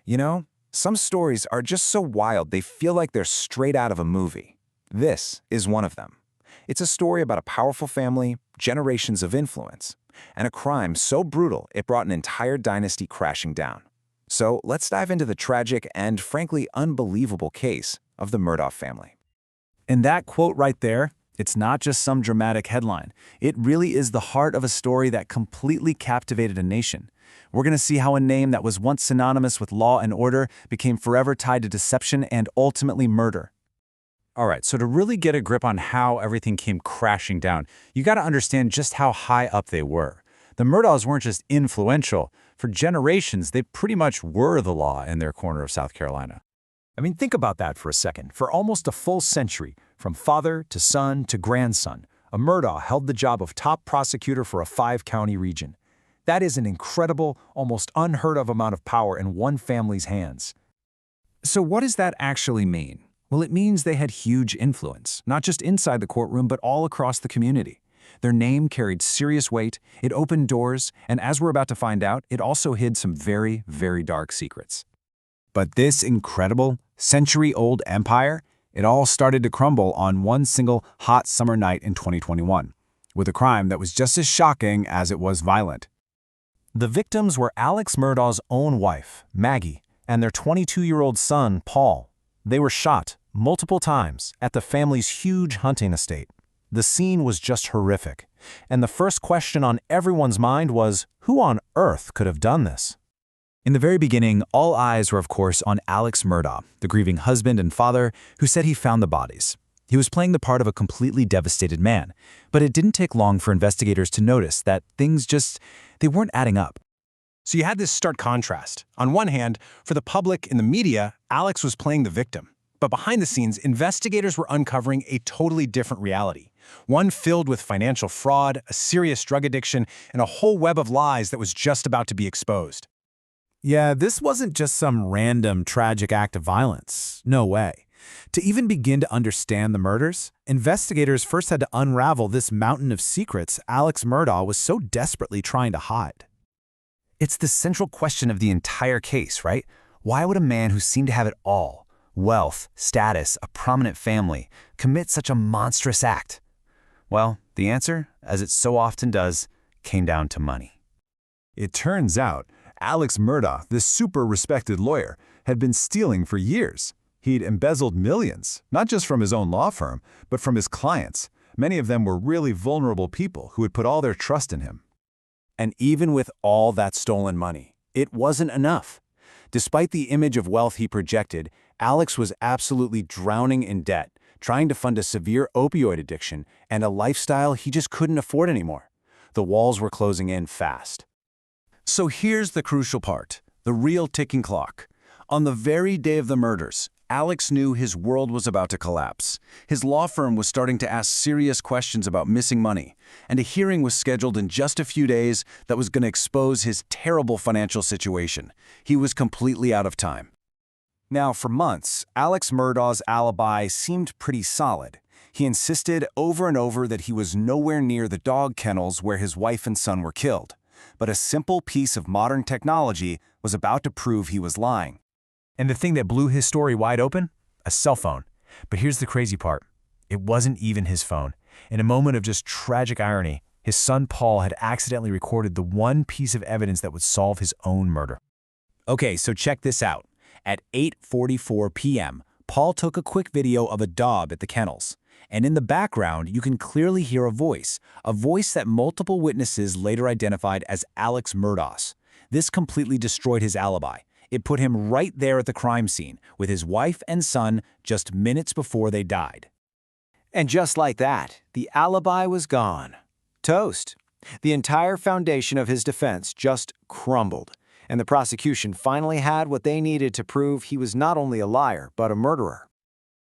You know, some stories are just so wild they feel like they're straight out of a movie. This is one of them. It's a story about a powerful family, generations of influence, and a crime so brutal it brought an entire dynasty crashing down. So let's dive into the tragic and frankly unbelievable case of the Murdaugh family. And that quote right there, it's not just some dramatic headline. It really is the heart of a story that completely captivated a nation. We're going to see how a name that was once synonymous with law and order became forever tied to deception and ultimately murder. All right, so to really get a grip on how everything came crashing down, you got to understand just how high up they were. The Murdaughs weren't just influential. For generations, they pretty much were the law in their corner of South Carolina. I mean, think about that for a second. For almost a full century, from father to son to grandson, a Murdaugh held the job of top prosecutor for a 5-county region. That is an incredible, almost unheard of amount of power in one family's hands. So what does that actually mean? Well, it means they had huge influence, not just inside the courtroom, but all across the community. Their name carried serious weight, it opened doors, and as we're about to find out, it also hid some very, very dark secrets. But this incredible, century-old empire, it all started to crumble on one single hot summer night in 2021, with a crime that was just as shocking as it was violent. The victims were Alex Murdaugh's own wife, Maggie, and their 22-year-old son, Paul. They were shot multiple times at the family's huge hunting estate. The scene was just horrific, and the first question on everyone's mind was, who on earth could have done this? In the very beginning, all eyes were of course on Alex Murdaugh, the grieving husband and father who said he found the bodies. He was playing the part of a completely devastated man, but it didn't take long for investigators to notice that things they weren't adding up. So you had this stark contrast. On one hand, for the public and the media, Alex was playing the victim. But behind the scenes, investigators were uncovering a totally different reality. One filled with financial fraud, a serious drug addiction, and a whole web of lies that was just about to be exposed. Yeah, this wasn't just some random, tragic act of violence. No way. To even begin to understand the murders, investigators first had to unravel this mountain of secrets Alex Murdaugh was so desperately trying to hide. It's the central question of the entire case, right? Why would a man who seemed to have it all, wealth, status, a prominent family, commit such a monstrous act? Well, the answer, as it so often does, came down to money. It turns out, Alex Murdaugh, this super-respected lawyer, had been stealing for years. He'd embezzled millions, not just from his own law firm, but from his clients. Many of them were really vulnerable people who had put all their trust in him. And even with all that stolen money, it wasn't enough. Despite the image of wealth he projected, Alex was absolutely drowning in debt, trying to fund a severe opioid addiction and a lifestyle he just couldn't afford anymore. The walls were closing in fast. So here's the crucial part, the real ticking clock. On the very day of the murders, Alex knew his world was about to collapse. His law firm was starting to ask serious questions about missing money, and a hearing was scheduled in just a few days that was going to expose his terrible financial situation. He was completely out of time. Now, for months, Alex Murdaugh's alibi seemed pretty solid. He insisted over and over that he was nowhere near the dog kennels where his wife and son were killed. But a simple piece of modern technology was about to prove he was lying. And the thing that blew his story wide open? A cell phone. But here's the crazy part. It wasn't even his phone. In a moment of just tragic irony, his son Paul had accidentally recorded the one piece of evidence that would solve his own murder. Okay, so check this out. At 8:44 p.m., Paul took a quick video of a dog at the kennels. And in the background, you can clearly hear a voice that multiple witnesses later identified as Alex Murdaugh's. This completely destroyed his alibi. It put him right there at the crime scene, with his wife and son just minutes before they died. And just like that, the alibi was gone. Toast. The entire foundation of his defense just crumbled, and the prosecution finally had what they needed to prove he was not only a liar, but a murderer.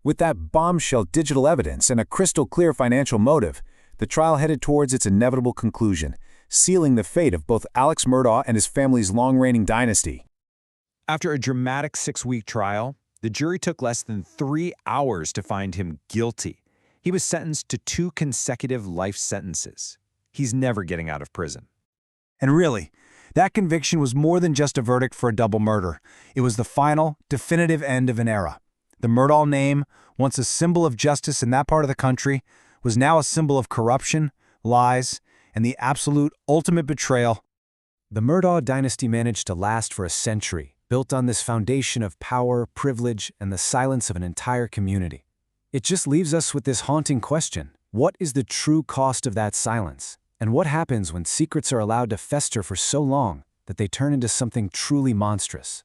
With that bombshell digital evidence and a crystal-clear financial motive, the trial headed towards its inevitable conclusion, sealing the fate of both Alex Murdaugh and his family's long-reigning dynasty. After a dramatic 6-week trial, the jury took less than 3 hours to find him guilty. He was sentenced to 2 consecutive life sentences. He's never getting out of prison. And really, That conviction was more than just a verdict for a double murder. It was the final, definitive end of an era. The Murdahl name, once a symbol of justice in that part of the country, was now a symbol of corruption, lies, and the absolute ultimate betrayal. The Murdahl dynasty managed to last for a century, built on this foundation of power, privilege, and the silence of an entire community. It just leaves us with this haunting question. What is the true cost of that silence? And what happens when secrets are allowed to fester for so long that they turn into something truly monstrous?